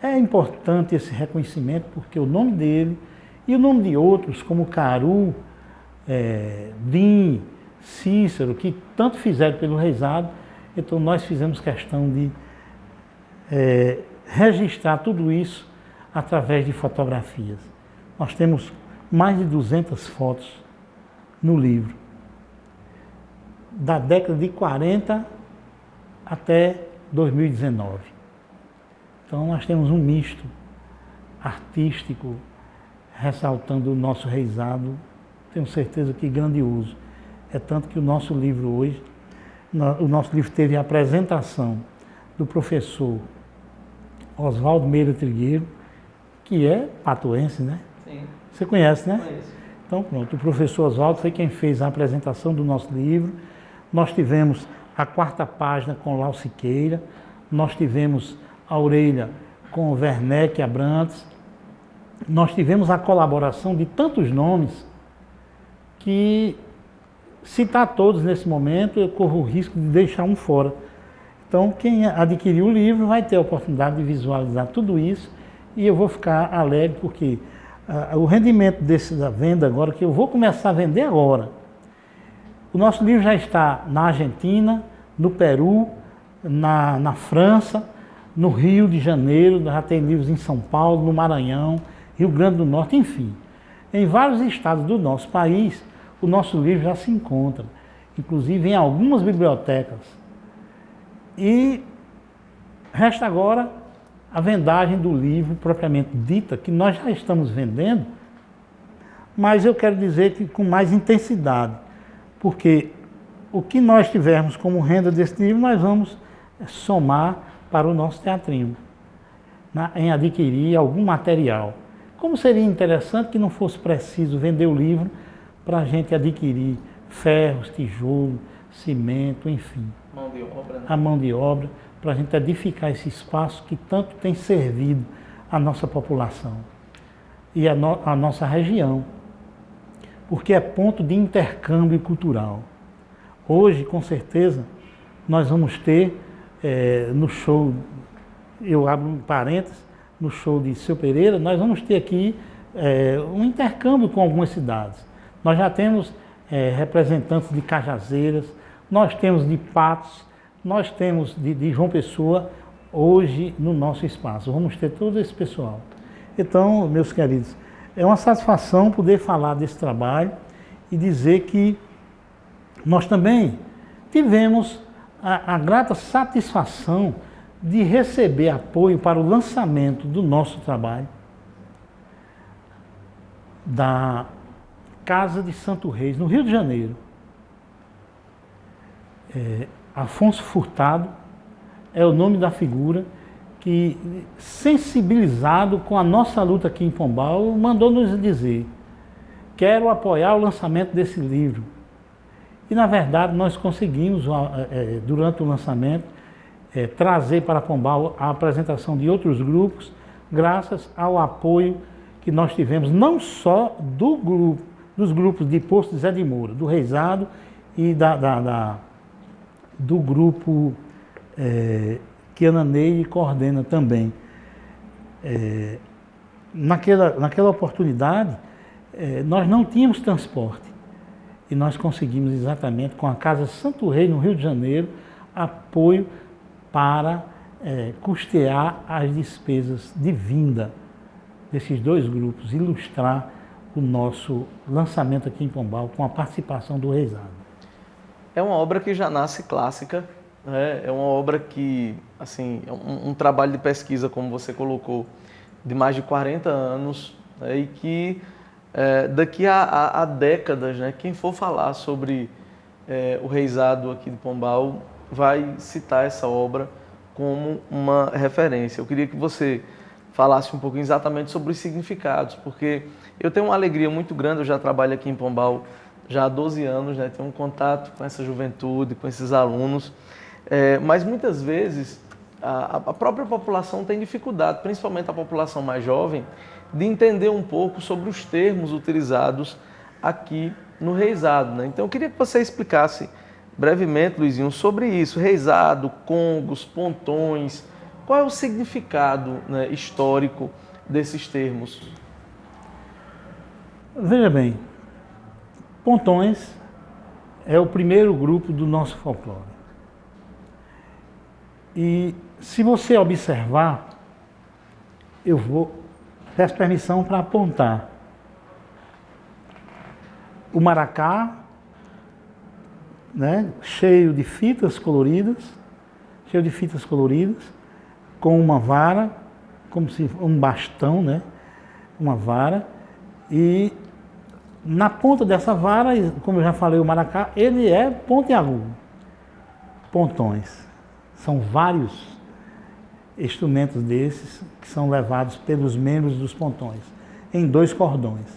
É importante esse reconhecimento porque o nome dele e o nome de outros, como Caru, Bim, Cícero, que tanto fizeram pelo Reisado, então nós fizemos questão de registrar tudo isso através de fotografias. Nós temos mais de 200 fotos no livro, da década de 40 até 2019. Então nós temos um misto artístico, ressaltando o nosso Reisado, tenho certeza que grandioso. É tanto que o nosso livro hoje, o nosso livro teve a apresentação do professor Oswaldo Meira Trigueiro, que é patoense, né? Sim. Você conhece, né? Conheço. Então pronto, o professor Oswaldo foi quem fez a apresentação do nosso livro. Nós tivemos a 4ª página com Lau Siqueira, nós tivemos a orelha com o Werneck Abrantes, nós tivemos a colaboração de tantos nomes que, citar todos nesse momento, eu corro o risco de deixar um fora. Então, quem adquirir o livro vai ter a oportunidade de visualizar tudo isso e eu vou ficar alegre porque o rendimento da venda agora, que eu vou começar a vender agora, o nosso livro já está na Argentina, no Peru, na França, no Rio de Janeiro, já tem livros em São Paulo, no Maranhão, Rio Grande do Norte, enfim. Em vários estados do nosso país, o nosso livro já se encontra, inclusive em algumas bibliotecas. E resta agora a vendagem do livro propriamente dita, que nós já estamos vendendo, mas eu quero dizer que com mais intensidade, porque o que nós tivermos como renda desse livro, nós vamos somar para o nosso teatrinho, em adquirir algum material. Como seria interessante que não fosse preciso vender o livro para a gente adquirir ferros, tijolo, cimento, enfim. Mão de obra, né? A mão de obra, para a gente edificar esse espaço que tanto tem servido a nossa população e a nossa região, porque é ponto de intercâmbio cultural. Hoje, com certeza, nós vamos ter no show, eu abro um parênteses, no show de Seu Pereira, nós vamos ter aqui um intercâmbio com algumas cidades. Nós já temos representantes de Cajazeiras, nós temos de Patos, nós temos de João Pessoa, hoje no nosso espaço. Vamos ter todo esse pessoal. Então, meus queridos, é uma satisfação poder falar desse trabalho e dizer que nós também tivemos a grata satisfação de receber apoio para o lançamento do nosso trabalho da Casa de Santo Reis, no Rio de Janeiro. Afonso Furtado é o nome da figura que, sensibilizado com a nossa luta aqui em Pombal, mandou nos dizer: quero apoiar o lançamento desse livro. E, na verdade, nós conseguimos, durante o lançamento, trazer para Pombal a apresentação de outros grupos, graças ao apoio que nós tivemos, não só dos grupos de Posto Zé de Moura, do Reisado e do grupo que Ana Neide coordena também. Naquela oportunidade, nós não tínhamos transporte e nós conseguimos exatamente com a Casa Santo Rei, no Rio de Janeiro, apoio para custear as despesas de vinda desses dois grupos, ilustrar o nosso lançamento aqui em Pombal com a participação do Reisado. É uma obra que já nasce clássica É uma obra que, assim, é um trabalho de pesquisa, como você colocou, de mais de 40 anos, né, e que daqui a décadas, né, quem for falar sobre o reisado aqui de Pombal vai citar essa obra como uma referência. Eu queria que você falasse um pouquinho exatamente sobre os significados, porque eu tenho uma alegria muito grande, eu já trabalho aqui em Pombal já há 12 anos, né, tenho um contato com essa juventude, com esses alunos, mas muitas vezes a própria população tem dificuldade, principalmente a população mais jovem, de entender um pouco sobre os termos utilizados aqui no reisado, né? Então eu queria que você explicasse brevemente, Luizinho, sobre isso, reisado, congos, pontões, qual é o significado, né, histórico desses termos? Veja bem, pontões é o primeiro grupo do nosso folclore. E se você observar, peço permissão para apontar. O maracá, né, cheio de fitas coloridas, com uma vara, como se um bastão, né, uma vara, e na ponta dessa vara, como eu já falei, o maracá, ele é pontiagudo. Pontões. São vários instrumentos desses que são levados pelos membros dos pontões, em 2 cordões.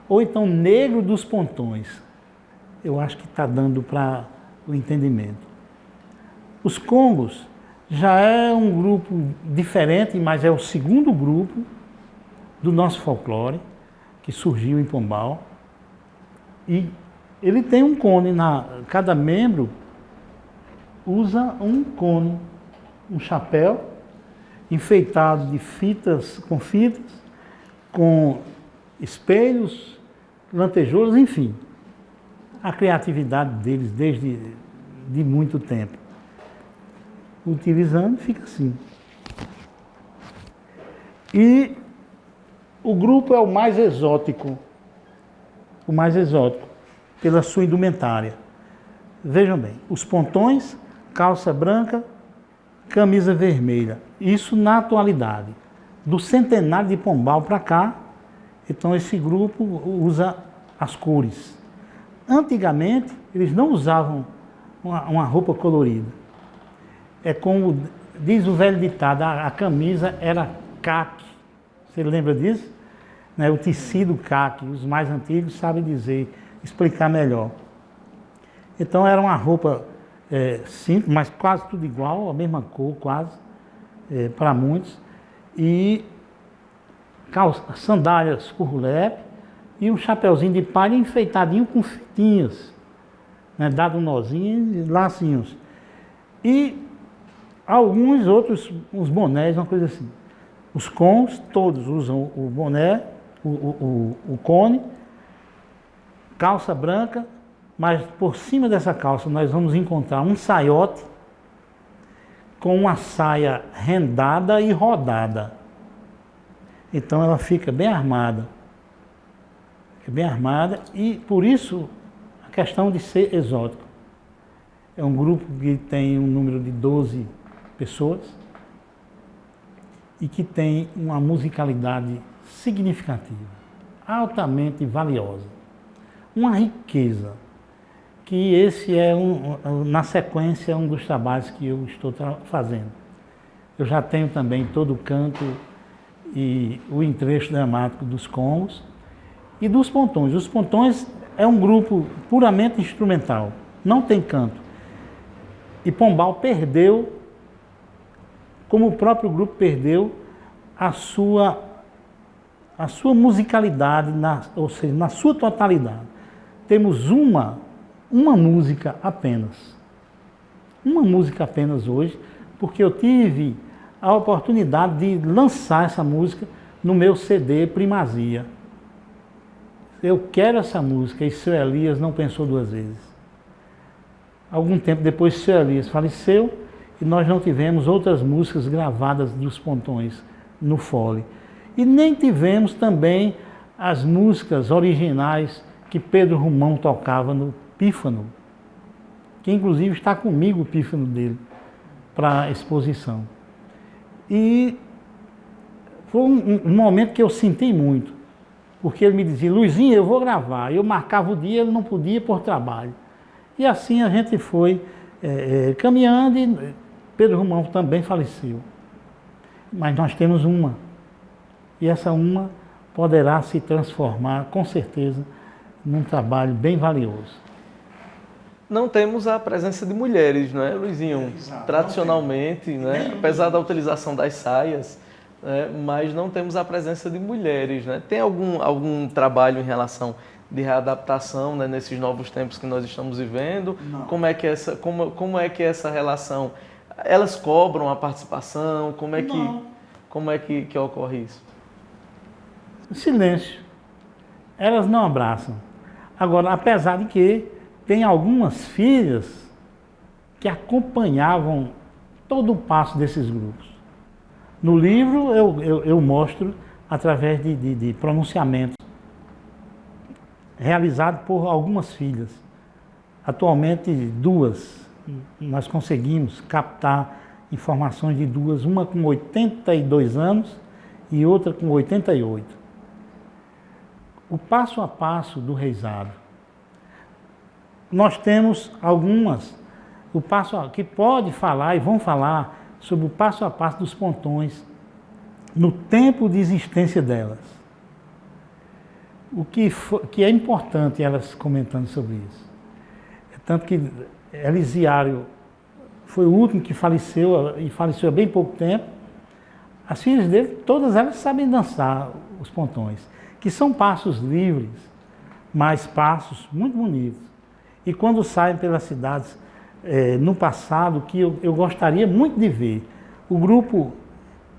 Ou então negro dos pontões. Eu acho que está dando para o entendimento. Os congos já é um grupo diferente, mas é o segundo grupo do nosso folclore, que surgiu em Pombal. E ele tem um cone, cada membro usa um cone, um chapéu enfeitado de fitas, com espelhos, lantejoulas, enfim. A criatividade deles desde de muito tempo. Utilizando, fica assim. E o grupo é o mais exótico, pela sua indumentária. Vejam bem, os pontões, calça branca, camisa vermelha. Isso na atualidade. Do centenário de Pombal para cá, então esse grupo usa as cores. Antigamente, eles não usavam uma roupa colorida. É como diz o velho ditado, a camisa era caque. Você lembra disso? Né? O tecido caque, os mais antigos sabem explicar melhor. Então era uma roupa simples, mas quase tudo igual, a mesma cor, quase, para muitos. E sandálias currulepe e um chapeuzinho de palha enfeitadinho com fitinhas, né, dado um nozinho e lacinhos. E alguns outros, uns bonés, uma coisa assim. Os cons, todos usam o boné, o cone, calça branca, mas por cima dessa calça nós vamos encontrar um saiote com uma saia rendada e rodada. Então ela fica bem armada. E por isso a questão de ser exótico. É um grupo que tem um número de 12 pessoas e que tem uma musicalidade significativa, altamente valiosa. Uma riqueza, que esse é, na sequência, um dos trabalhos que eu estou fazendo. Eu já tenho também todo o canto e o entrecho dramático dos congos e dos pontões. Os pontões é um grupo puramente instrumental, não tem canto. E Pombal perdeu, como o próprio grupo perdeu, a sua musicalidade, ou seja, na sua totalidade. Temos uma música apenas. Uma música apenas hoje, porque eu tive a oportunidade de lançar essa música no meu CD Primazia. Eu quero essa música, e seu Elias não pensou 2 vezes. Algum tempo depois, seu Elias faleceu e nós não tivemos outras músicas gravadas dos pontões no fole. E nem tivemos também as músicas originais que Pedro Romão tocava no pífano. que inclusive está comigo o pífano dele para exposição. E foi um momento que eu senti muito, porque ele me dizia, Luizinho, eu vou gravar. Eu marcava o dia, ele não podia por trabalho. E assim a gente foi caminhando e Pedro Romão também faleceu. Mas nós temos uma. E essa uma poderá se transformar, com certeza, num trabalho bem valioso. Não temos a presença de mulheres, não é, Luizinho? Tradicionalmente, né? Apesar da utilização das saias, mas não temos a presença de mulheres, né? Tem algum trabalho em relação de readaptação, né, nesses novos tempos que nós estamos vivendo? Não. Como é que essa relação? Elas cobram a participação? Como é que ocorre isso? Silêncio. Elas não abraçam. Agora, apesar de que tem algumas filhas que acompanhavam todo o passo desses grupos. No livro eu mostro através de pronunciamentos realizados por algumas filhas. Atualmente 2. Nós conseguimos captar informações de 2, uma com 82 anos e outra com 88. O passo a passo do reizado. Nós temos algumas, que pode falar e vão falar sobre o passo a passo dos pontões no tempo de existência delas. O que é importante elas comentando sobre isso. Tanto que Elisiário foi o último que faleceu, e faleceu há bem pouco tempo. As filhas dele, todas elas sabem dançar os pontões, que são passos livres, mas passos muito bonitos. E quando saem pelas cidades, no passado, que eu gostaria muito de ver, o grupo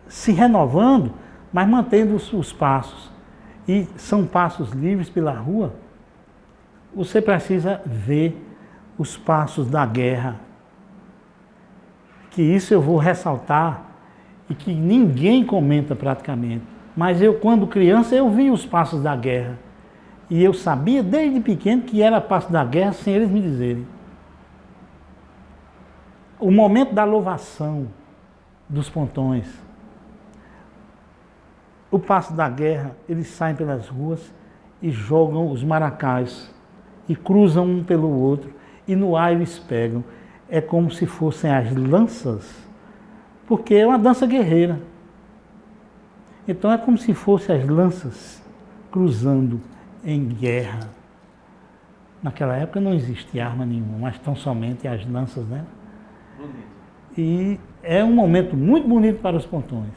se renovando, mas mantendo os passos. E são passos livres pela rua. Você precisa ver os passos da guerra. Que isso eu vou ressaltar e que ninguém comenta praticamente. Mas eu, quando criança, eu vi os passos da guerra. E eu sabia desde pequeno que era passo da guerra sem eles me dizerem. O momento da louvação dos pontões. O passo da guerra, eles saem pelas ruas e jogam os maracás. E cruzam um pelo outro. E no ar eles pegam. É como se fossem as lanças, porque é uma dança guerreira. Então é como se fossem as lanças cruzando em guerra. Naquela época não existia arma nenhuma, mas tão somente as lanças, né? Bonito. E é um momento muito bonito para os pontões.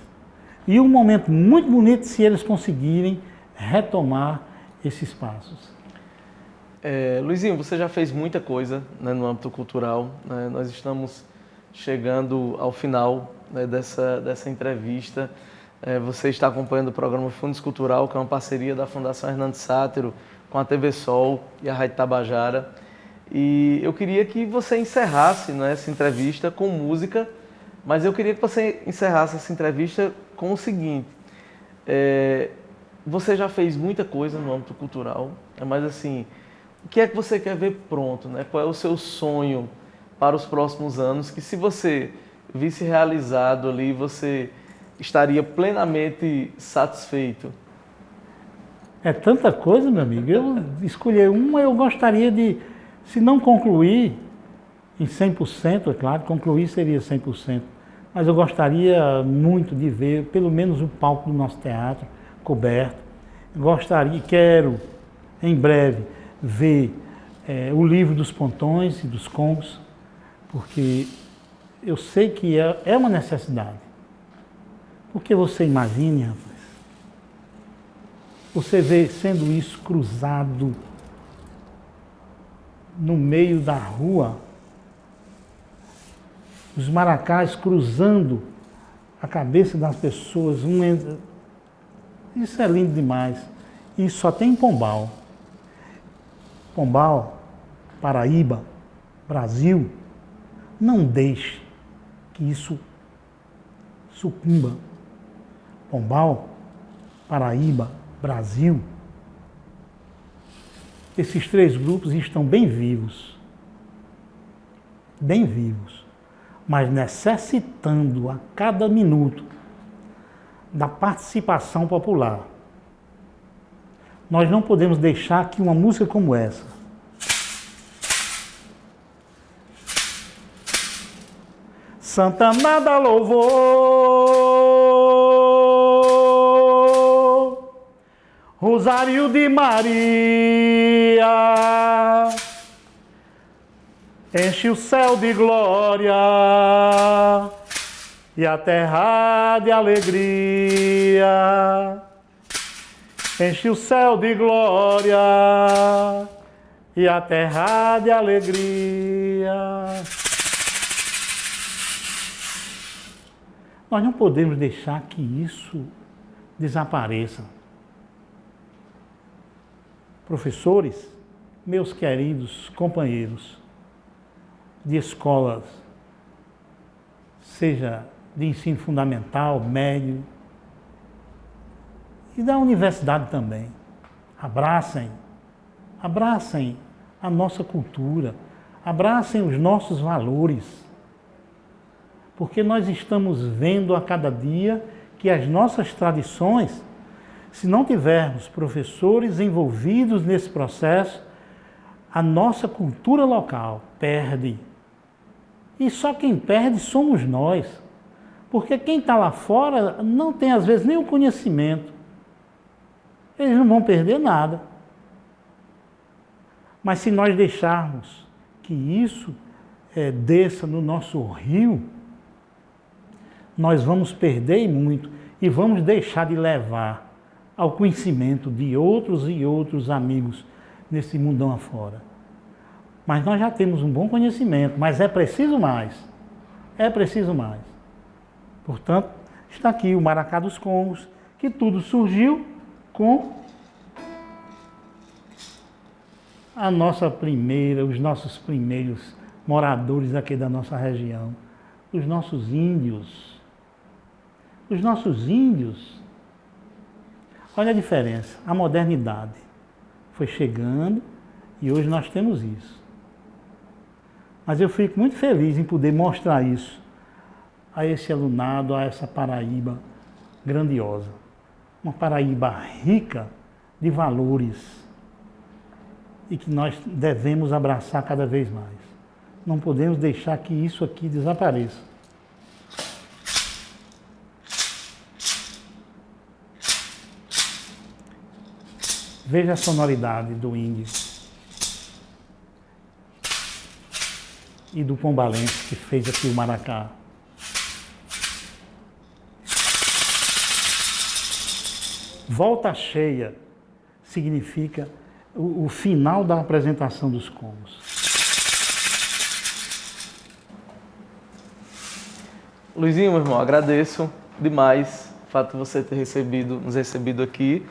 E um momento muito bonito se eles conseguirem retomar esses passos. Luizinho, você já fez muita coisa, né, no âmbito cultural, né? Nós estamos chegando ao final, né, dessa entrevista. Você está acompanhando o programa Fundos Cultural, que é uma parceria da Fundação Hernando Sátero com a TV Sol e a Rádio Tabajara. E eu queria que você encerrasse, né, essa entrevista com música, mas eu queria que você encerrasse essa entrevista com o seguinte. Você já fez muita coisa no âmbito cultural, mas assim, o que é que você quer ver pronto, né? Qual é o seu sonho para os próximos anos, que se você visse realizado ali, você estaria plenamente satisfeito? É tanta coisa, meu amigo. Eu escolhi uma, eu gostaria de, se não concluir em 100%, é claro, concluir seria 100%, mas eu gostaria muito de ver, pelo menos o palco do nosso teatro coberto. Quero, em breve, ver o livro dos pontões e dos congos, porque eu sei que é uma necessidade. Porque você imagine, rapaz, você vê sendo isso cruzado no meio da rua, os maracás cruzando a cabeça das pessoas, isso é lindo demais. E só tem em Pombal. Pombal, Paraíba, Brasil, não deixe que isso sucumba. Pombal, Paraíba, Brasil, esses 3 grupos estão bem vivos. bem vivos, mas necessitando a cada minuto da participação popular. Nós não podemos deixar que uma música como essa Santana dá louvor, Rosário de Maria, enche o céu de glória e a terra de alegria. Enche o céu de glória e a terra de alegria. Nós não podemos deixar que isso desapareça. Professores, meus queridos companheiros de escolas, seja de ensino fundamental, médio e da universidade também, abracem a nossa cultura, abracem os nossos valores, porque nós estamos vendo a cada dia que as nossas tradições, se não tivermos professores envolvidos nesse processo, a nossa cultura local perde. E só quem perde somos nós, porque quem está lá fora não tem às vezes nem o conhecimento. Eles não vão perder nada. Mas se nós deixarmos que isso desça no nosso rio, nós vamos perder e muito e vamos deixar de levar ao conhecimento de outros e outros amigos nesse mundão afora. Mas nós já temos um bom conhecimento, mas é preciso mais. É preciso mais. Portanto, está aqui o Maracá dos Congos, que tudo surgiu com os nossos primeiros moradores aqui da nossa região, os nossos índios. Os nossos índios, olha a diferença, a modernidade foi chegando e hoje nós temos isso. Mas eu fico muito feliz em poder mostrar isso a esse alunado, a essa Paraíba grandiosa. Uma Paraíba rica de valores e que nós devemos abraçar cada vez mais. Não podemos deixar que isso aqui desapareça. Veja a sonoridade do índio e do pombalense que fez aqui o maracá. Volta cheia significa o final da apresentação dos congos. Luizinho, meu irmão, agradeço demais o fato de você ter nos recebido aqui.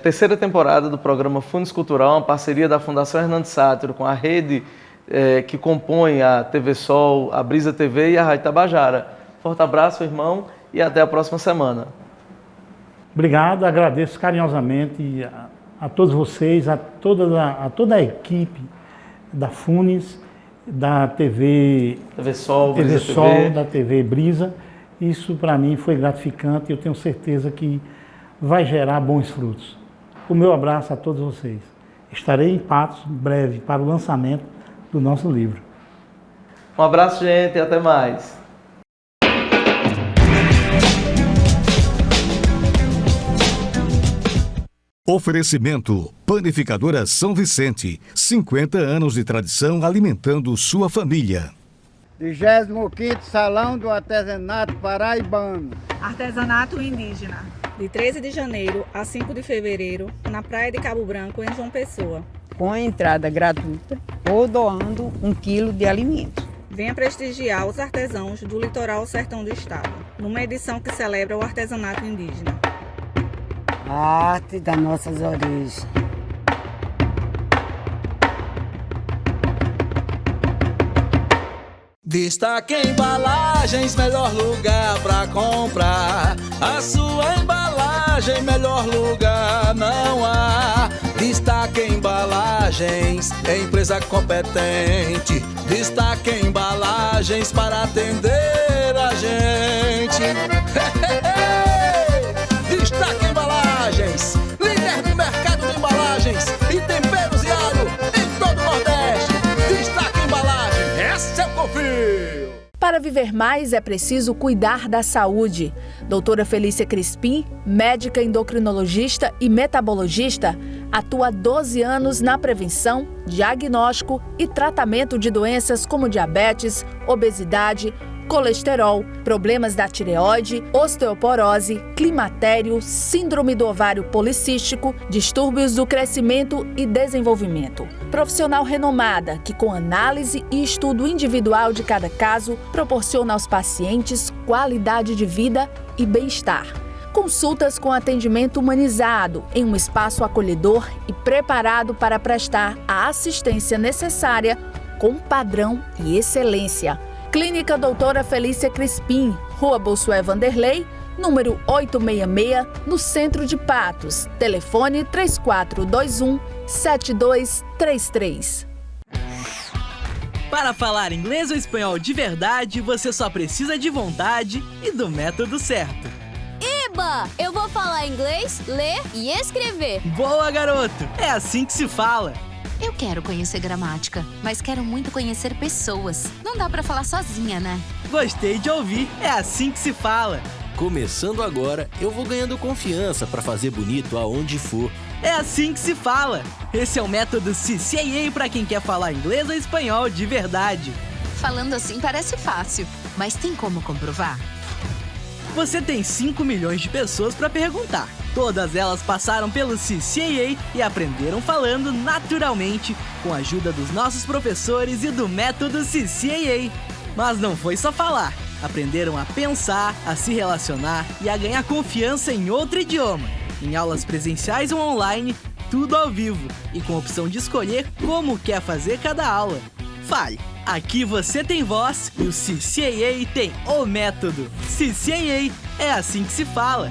Terceira temporada do programa Funes Cultural, uma parceria da Fundação Hernandes Sátiro com a rede que compõe a TV Sol, a Brisa TV e a Rádio Tabajara. Forte abraço, irmão, e até a próxima semana. Obrigado, agradeço carinhosamente a todos vocês, a toda a equipe da Funes, da TV Sol, da TV Brisa. Isso para mim foi gratificante e eu tenho certeza que vai gerar bons frutos. O meu abraço a todos vocês. Estarei em Patos breve para o lançamento do nosso livro. Um abraço, gente, e até mais. Oferecimento: Panificadora São Vicente, 50 anos de tradição alimentando sua família. 25º Salão do Artesanato Paraibano. Artesanato indígena, de 13 de janeiro a 5 de fevereiro, na Praia de Cabo Branco, em João Pessoa. Com entrada gratuita ou doando 1 quilo de alimento. Venha prestigiar os artesãos do litoral sertão do estado, numa edição que celebra o artesanato indígena. A arte das nossas origens. Destaque Embalagens, melhor lugar pra comprar. A sua embalagem, melhor lugar não há. Destaque Embalagens, empresa competente. Destaque Embalagens para atender a gente. Destaque Embalagens, líder do mercado de embalagens e temperos e alho em todo o Nordeste. Destaque Embalagens, essa eu confio. Para viver mais é preciso cuidar da saúde. Doutora Felícia Crispim, médica endocrinologista e metabologista, atua há 12 anos na prevenção, diagnóstico e tratamento de doenças como diabetes, obesidade, colesterol, problemas da tireoide, osteoporose, climatério, síndrome do ovário policístico, distúrbios do crescimento e desenvolvimento. Profissional renomada que, com análise e estudo individual de cada caso, proporciona aos pacientes qualidade de vida e bem-estar. Consultas com atendimento humanizado em um espaço acolhedor e preparado para prestar a assistência necessária com padrão e excelência. Clínica Doutora Felícia Crispim, Rua Bossuet Vanderlei, número 866, no centro de Patos. Telefone 3421-7233. Para falar inglês ou espanhol de verdade, você só precisa de vontade e do método certo. Eba! Eu vou falar inglês, ler e escrever. Boa, garoto! É assim que se fala. Eu quero conhecer gramática, mas quero muito conhecer pessoas. Não dá pra falar sozinha, né? Gostei de ouvir. É assim que se fala. Começando agora, eu vou ganhando confiança para fazer bonito aonde for. É assim que se fala. Esse é o método CCAA para quem quer falar inglês ou espanhol de verdade. Falando assim parece fácil, mas tem como comprovar? Você tem 5 milhões de pessoas para perguntar. Todas elas passaram pelo CCAA e aprenderam falando naturalmente com a ajuda dos nossos professores e do método CCAA. Mas não foi só falar. Aprenderam a pensar, a se relacionar e a ganhar confiança em outro idioma. Em aulas presenciais ou online, tudo ao vivo e com a opção de escolher como quer fazer cada aula. Fale! Aqui você tem voz e o CCAA tem o método. CCAA é assim que se fala.